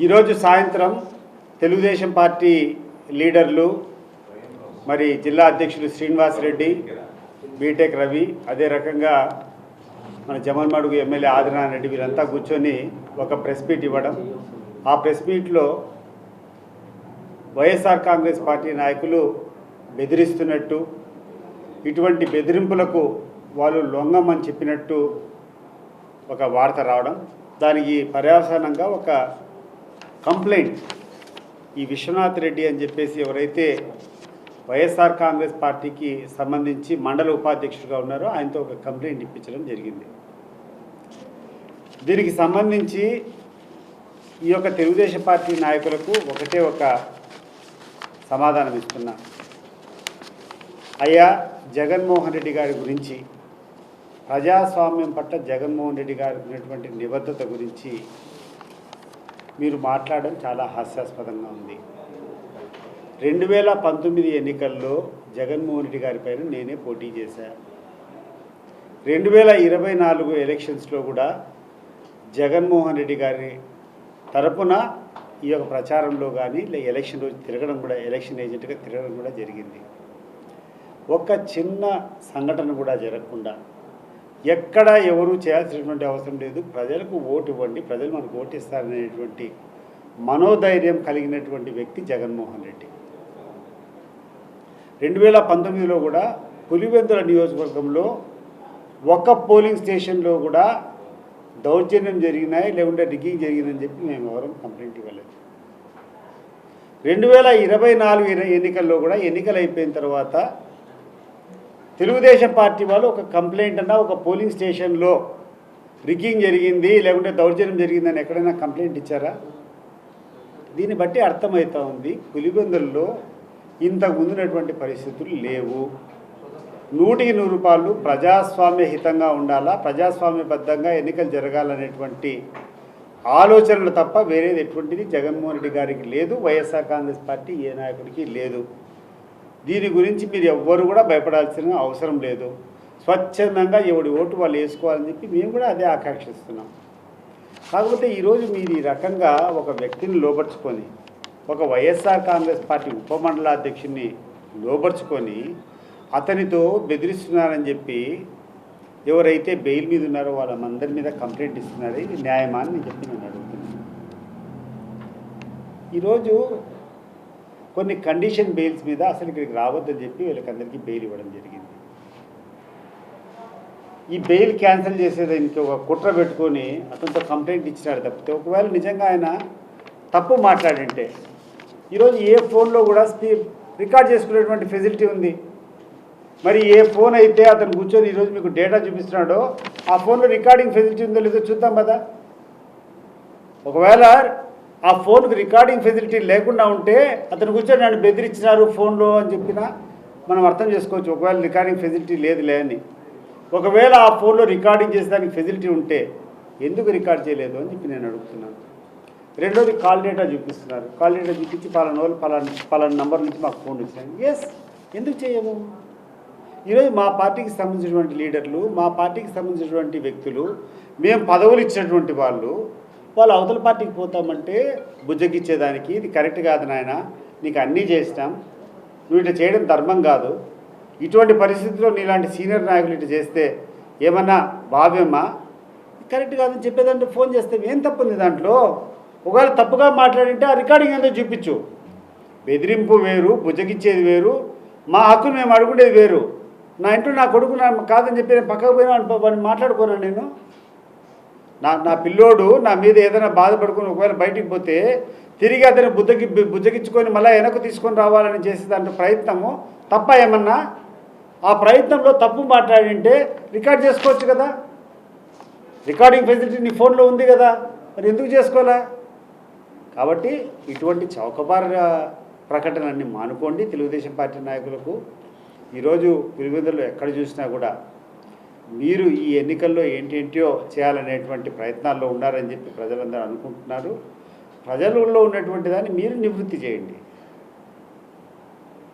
ఈరోజు సాయంత్రం తెలుగుదేశం పార్టీ లీడర్లు మరి జిల్లా అధ్యక్షులు శ్రీనివాస్ రెడ్డి, బీటెక్ రవి, అదే రకంగా మన జమల్మడుగు ఎమ్మెల్యే ఆదినారాయణ రెడ్డి వీళ్ళంతా కూర్చొని ఒక ప్రెస్ మీట్ ఇవ్వడం, ఆ ప్రెస్ మీట్లో వైఎస్ఆర్ కాంగ్రెస్ పార్టీ నాయకులు బెదిరిస్తున్నట్టు, ఇటువంటి బెదిరింపులకు వాళ్ళు లొంగమని చెప్పినట్టు ఒక వార్త రావడం, దానికి పర్యవసానంగా ఒక కంప్లైంట్ ఈ విశ్వనాథ్ రెడ్డి అని చెప్పేసి ఎవరైతే వైఎస్ఆర్ కాంగ్రెస్ పార్టీకి సంబంధించి మండల ఉపాధ్యక్షుడిగా ఉన్నారో ఆయనతో ఒక కంప్లైంట్ ఇప్పించడం జరిగింది. దీనికి సంబంధించి ఈ యొక్క తెలుగుదేశం పార్టీ నాయకులకు ఒకటే ఒక సమాధానం ఇస్తున్నా. అయ్యా, జగన్మోహన్ రెడ్డి గారి గురించి, ప్రజాస్వామ్యం పట్ల జగన్మోహన్ రెడ్డి గారికి ఉన్నటువంటి నిబద్ధత గురించి మీరు మాట్లాడడం చాలా హాస్యాస్పదంగా ఉంది. 2019 ఎన్నికల్లో జగన్మోహన్ రెడ్డి గారి పైన నేనే పోటీ చేశాను. 2024 ఎలక్షన్స్లో కూడా జగన్మోహన్ రెడ్డి గారి తరపున ఈ యొక్క ప్రచారంలో కానీ ఎలక్షన్ రోజు తిరగడం కూడా, ఎలక్షన్ ఏజెంట్గా తిరగడం కూడా జరిగింది. ఒక చిన్న సంఘటన కూడా జరగకుండా, ఎక్కడ ఎవరు చేయాల్సినటువంటి అవసరం లేదు, ప్రజలకు ఓటు ఇవ్వండి, ప్రజలు మనకు ఓటు ఇస్తారనేటువంటి మనోధైర్యం కలిగినటువంటి వ్యక్తి జగన్మోహన్ రెడ్డి. 2019లో కూడా పులివెందుల నియోజకవర్గంలో ఒక పోలింగ్ స్టేషన్లో కూడా దౌర్జన్యం జరిగినాయి, లేకుంటే రిగ్గింగ్ జరిగిందని చెప్పి మేము ఎవరూ కంప్లైంట్ ఇవ్వలేదు. 2024 ఎన్నికల్లో కూడా ఎన్నికలు అయిపోయిన తర్వాత తెలుగుదేశం పార్టీ వాళ్ళు ఒక కంప్లైంట్ అన్నా, ఒక పోలింగ్ స్టేషన్లో రిగ్గింగ్ జరిగింది లేకుంటే దౌర్జన్యం జరిగిందని ఎక్కడైనా కంప్లైంట్ ఇచ్చారా? దీన్ని బట్టి అర్థమవుతూ ఉంది, పులివెందుల్లో ఇంతకు ముందున్నటువంటి పరిస్థితులు లేవు. 100కి 100 ప్రజాస్వామ్య హితంగా ఉండాలా, ప్రజాస్వామ్యబద్ధంగా ఎన్నికలు జరగాలనేటువంటి ఆలోచనలు తప్ప వేరేది ఎటువంటిది జగన్మోహన్ రెడ్డి గారికి లేదు, వైఎస్ఆర్ కాంగ్రెస్ పార్టీ ఏ నాయకుడికి లేదు. దీని గురించి మీరు ఎవ్వరు కూడా భయపడాల్సిన అవసరం లేదు. స్వచ్ఛందంగా ఎవడి ఓటు వాళ్ళు వేసుకోవాలని చెప్పి మేము కూడా అదే ఆకాంక్షిస్తున్నాం. కాకపోతే ఈరోజు మీరు ఈ రకంగా ఒక వ్యక్తిని లోపరుచుకొని, ఒక వైఎస్ఆర్ కాంగ్రెస్ పార్టీ ఉపమండలాధ్యక్షుడిని లోపరుచుకొని అతనితో బెదిరిస్తున్నారని చెప్పి ఎవరైతే బెయిల్ మీద ఉన్నారో వాళ్ళందరి మీద కంప్లైంట్ ఇస్తున్నారు. ఇది న్యాయమా అని చెప్పి నేను అడుగుతున్నాను. ఈరోజు కొన్ని కండిషన్ బెయిల్స్ మీద అసలు ఇక్కడికి రావద్దని చెప్పి వీళ్ళకందరికీ బెయిల్ ఇవ్వడం జరిగింది. ఈ బెయిల్ క్యాన్సిల్ చేసేదానికి ఒక కుట్ర పెట్టుకొని అతనితో కంప్లైంట్ ఇచ్చినాడు తప్పితే, ఒకవేళ నిజంగా ఆయన తప్పు మాట్లాడింటే ఈరోజు ఏ ఫోన్లో కూడా రికార్డ్ చేసుకునేటువంటి ఫెసిలిటీ ఉంది. మరి ఏ ఫోన్ అయితే అతను కూర్చొని ఈరోజు మీకు డేటా చూపిస్తున్నాడో ఆ ఫోన్లో రికార్డింగ్ ఫెసిలిటీ ఉందో లేదో చూద్దాం కదా. ఒకవేళ ఆ ఫోన్కి రికార్డింగ్ ఫెసిలిటీ లేకుండా ఉంటే అతను కూర్చొని నన్ను బెదిరించినారు ఫోన్లో అని చెప్పినా మనం అర్థం చేసుకోవచ్చు, ఒకవేళ రికార్డింగ్ ఫెసిలిటీ లేదులే అని. ఒకవేళ ఆ ఫోన్లో రికార్డింగ్ చేసేదానికి ఫెసిలిటీ ఉంటే ఎందుకు రికార్డ్ చేయలేదు అని చెప్పి నేను అడుగుతున్నాను. రెండోది కాల్ డేటా చూపిస్తున్నారు. కాల్ డేటా చూపించి పలానా వాళ్ళు పలానా నంబర్ నుంచి మాకు ఫోన్ వచ్చినాయి. ఎస్, ఎందుకు చేయము? ఈరోజు మా పార్టీకి సంబంధించినటువంటి లీడర్లు, మా పార్టీకి సంబంధించినటువంటి వ్యక్తులు, మేము పదవులు ఇచ్చినటువంటి వాళ్ళు అవతల పార్టీకి పోతామంటే బుజ్జగిచ్చేదానికి ఇది కరెక్ట్ కాదు నాయన, నీకు అన్నీ చేసినాం, నువ్వు ఇట్లా చేయడం ధర్మం కాదు, ఇటువంటి పరిస్థితుల్లో నీలాంటి సీనియర్ నాయకులు ఇట్లా చేస్తే ఏమన్నా భావ్యమా, కరెక్ట్ కాదని చెప్పేదంటే ఫోన్ చేస్తే ఏం తప్పుంది దాంట్లో? ఒకవేళ తప్పుగా మాట్లాడింటే ఆ రికార్డింగ్ ఏందో చూపించు. బెదిరింపు వేరు, బుజ్జగిచ్చేది వేరు, మా హక్కును మేము అడుగుండేది వేరు. నా ఇంట్లో నా కొడుకు నా కాదని చెప్పి నేను పక్కకు పోయినా మాట్లాడుకోను. నేను నా పిల్లోడు నా మీద ఏదైనా బాధపడుకొని ఒకవేళ బయటికి పోతే తిరిగి అతను బుజ్జగించుకొని మళ్ళీ వెనక్కు తీసుకొని రావాలని చేసే దాంట్లో ప్రయత్నము తప్ప ఏమన్నా? ఆ ప్రయత్నంలో తప్పు మాట్లాడింటే రికార్డ్ చేసుకోవచ్చు కదా. రికార్డింగ్ ఫెసిలిటీ నీ ఫోన్లో ఉంది కదా, మరి ఎందుకు చేసుకోవాలా? కాబట్టి ఇటువంటి చౌకబార ప్రకటనలన్నీ మానుకోండి. తెలుగుదేశం పార్టీ నాయకులకు ఈరోజు పులివెందుల్లో ఎక్కడ చూసినా కూడా మీరు ఈ ఎన్నికల్లో ఏంటేంటో చేయాలనేటువంటి ప్రయత్నాల్లో ఉన్నారని చెప్పి ప్రజలందరూ అనుకుంటున్నారు. ప్రజలలో ఉన్నటువంటి దాన్ని మీరు నివృత్తి చేయండి,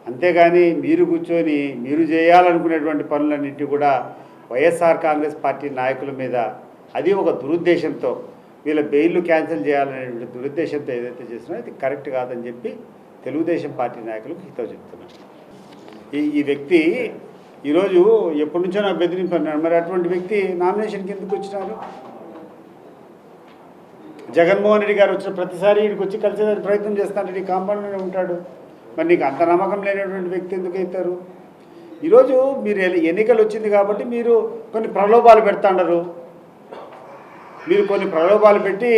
అంతేగాని మీరు కూర్చొని మీరు చేయాలనుకునేటువంటి పనులన్నింటి కూడా వైఎస్ఆర్ కాంగ్రెస్ పార్టీ నాయకుల మీద, అది ఒక దురుద్దేశంతో వీళ్ళ బెయిల్లు క్యాన్సిల్ చేయాలనే దురుద్దేశంతో ఏదైతే చేస్తున్నారో అది కరెక్ట్ కాదని చెప్పి తెలుగుదేశం పార్టీ నాయకులకు హితవు చెప్తున్నారు. ఈ వ్యక్తి ఈరోజు ఎప్పటి నుంచో నాకు బెదిరింపన్నాడు. మరి అటువంటి వ్యక్తి నామినేషన్కి ఎందుకు వచ్చినారు? జగన్మోహన్ రెడ్డి గారు వచ్చిన ప్రతిసారి వీడికి వచ్చి కలిసేదానికి ప్రయత్నం చేస్తాను, ఈ కాంపౌండ్లోనే ఉంటాడు. మరి నీకు అంత నమ్మకం లేనటువంటి వ్యక్తి ఎందుకు అవుతారు? ఈరోజు మీరు ఎన్నికలు వచ్చింది కాబట్టి మీరు కొన్ని ప్రలోభాలు పెడతాండరు. మీరు కొన్ని ప్రలోభాలు పెట్టి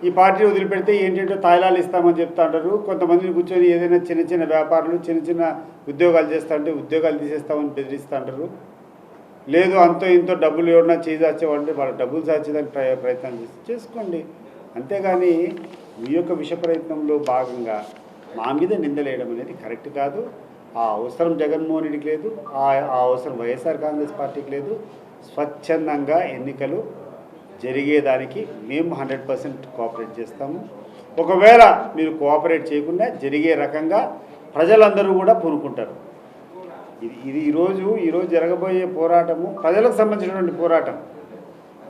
ఈ పార్టీ వదిలిపెడితే ఏంటంటే తాయిలాలు ఇస్తామని చెప్తా ఉంటారు. కొంతమందిని కూర్చొని ఏదైనా చిన్న చిన్న వ్యాపారులు చిన్న చిన్న ఉద్యోగాలు చేస్తుంటే ఉద్యోగాలు తీసేస్తామని బెదిరిస్తూ ఉంటారు. లేదు అంతో ఇంతో డబ్బులు ఎవరన్నా చేసేవాళ్ళంటే వాళ్ళ డబ్బులు సాచేదానికి ప్రయత్నం చేసుకోండి. అంతేగాని మీ యొక్క విష ప్రయత్నంలో భాగంగా మా మీద నిందలేయడం అనేది కరెక్ట్ కాదు. ఆ అవసరం జగన్మోహన్ రెడ్డికి లేదు, ఆ అవసరం వైఎస్ఆర్ కాంగ్రెస్ పార్టీకి లేదు. స్వచ్ఛందంగా ఎన్నికలు జరిగేదానికి మేము 100% కోఆపరేట్ చేస్తాము. ఒకవేళ మీరు కోఆపరేట్ చేయకుండా జరిగే రకంగా ప్రజలందరూ కూడా పూనుకుంటారు. ఇది ఈరోజు జరగబోయే పోరాటము ప్రజలకు సంబంధించినటువంటి పోరాటం.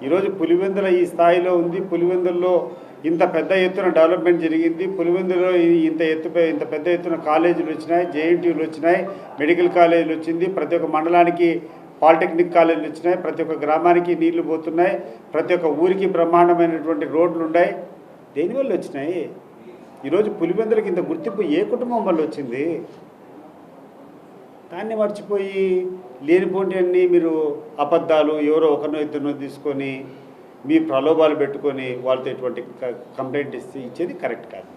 ఈరోజు పులివెందుల ఈ స్థాయిలో ఉంది. పులివెందుల్లో ఇంత పెద్ద ఎత్తున డెవలప్మెంట్ జరిగింది. పులివెందులో ఇంత పెద్ద ఎత్తున కాలేజీలు వచ్చినాయి, జేఎన్టీయూలు వచ్చినాయి, మెడికల్ కాలేజీలు వచ్చింది. ప్రతి ఒక్క మండలానికి పాలిటెక్నిక్ కాలేజీలు వచ్చినాయి. ప్రతి ఒక్క గ్రామానికి నీళ్లు పోతున్నాయి. ప్రతి ఒక్క ఊరికి బ్రహ్మాండమైనటువంటి రోడ్లు ఉన్నాయి. దేనివల్ల వచ్చినాయి? ఈరోజు పులివెందులకి ఇంత గుర్తింపు ఏ కుటుంబం వల్ల వచ్చింది? దాన్ని మర్చిపోయి లేనిపోటీ అన్నీ మీరు అబద్ధాలు ఎవరో ఒకరినో ఇద్దరినో తీసుకొని మీ ప్రలోభాలు పెట్టుకొని వాళ్ళతో ఎటువంటి కంప్లైంట్ ఇచ్చేది కరెక్ట్ కాదు.